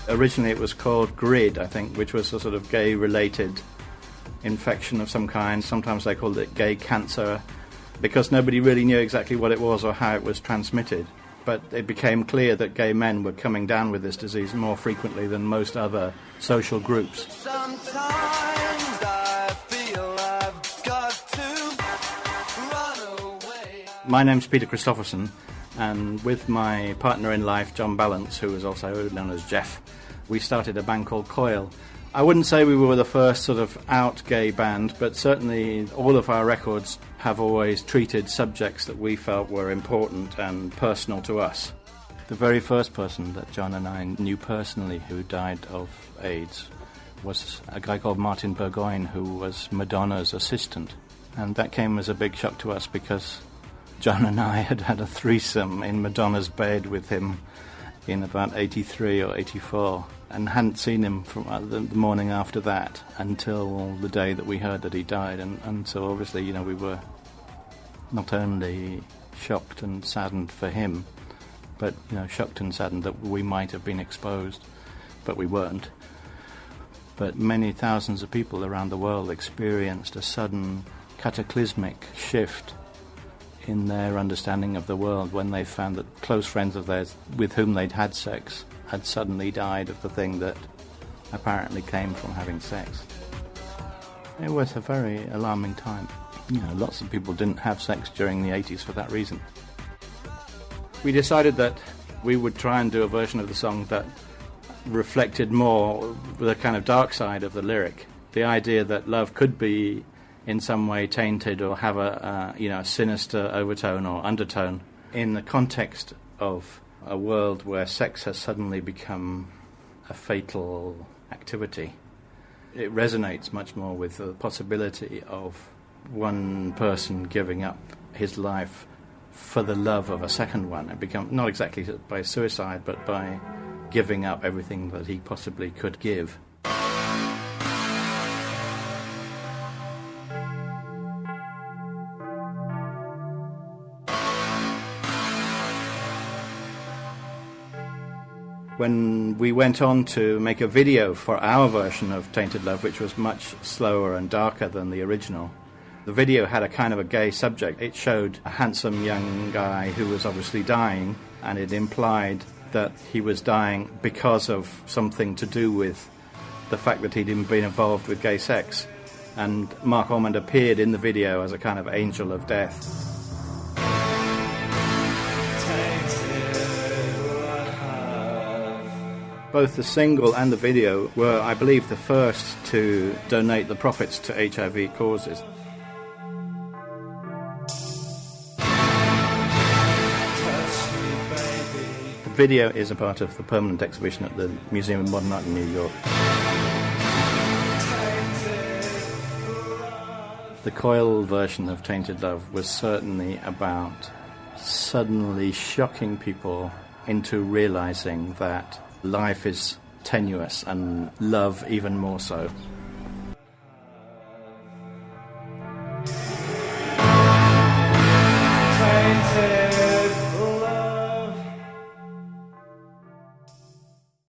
Originally it was called GRID, I think, which was a sort of gay-related infection of some kind. Sometimes they called it gay cancer, because nobody really knew exactly what it was or how it was transmitted. But it became clear that gay men were coming down with this disease more frequently than most other social groups. Sometimes I feel I've got to run away. My name's Peter Christopherson, and with my partner in life, John Balance, who was also known as Jeff, we started a band called Coil. I wouldn't say we were the first sort of out gay band, but certainly all of our records have always treated subjects that we felt were important and personal to us. The very first person that John and I knew personally who died of AIDS was a guy called Martin Burgoyne, who was Madonna's assistant. And that came as a big shock to us because John and I had had a threesome in Madonna's bed with him in about 83 or 84 and hadn't seen him from the morning after that until the day that we heard that he died. And so obviously, you know, we were not only shocked and saddened for him, but, you know, shocked and saddened that we might have been exposed, but we weren't. But many thousands of people around the world experienced a sudden cataclysmic shift in their understanding of the world when they found that close friends of theirs with whom they'd had sex had suddenly died of the thing that apparently came from having sex. It was a very alarming time. You know, lots of people didn't have sex during the 80s for that reason. We decided that we would try and do a version of the song that reflected more the kind of dark side of the lyric. The idea that love could be in some way tainted or have a sinister overtone or undertone in the context of a world where sex has suddenly become a fatal activity. It resonates much more with the possibility of one person giving up his life for the love of a second one. It becomes not exactly by suicide, but by giving up everything that he possibly could give. When we went on to make a video for our version of Tainted Love, which was much slower and darker than the original, the video had a kind of a gay subject. It showed a handsome young guy who was obviously dying, and it implied that he was dying because of something to do with the fact that he'd been involved with gay sex. And Mark Ormond appeared in the video as a kind of angel of death. Both the single and the video were, I believe, the first to donate the profits to HIV causes. The video is a part of the permanent exhibition at the Museum of Modern Art in New York. The Coil version of Tainted Love was certainly about suddenly shocking people into realizing that life is tenuous and love even more so.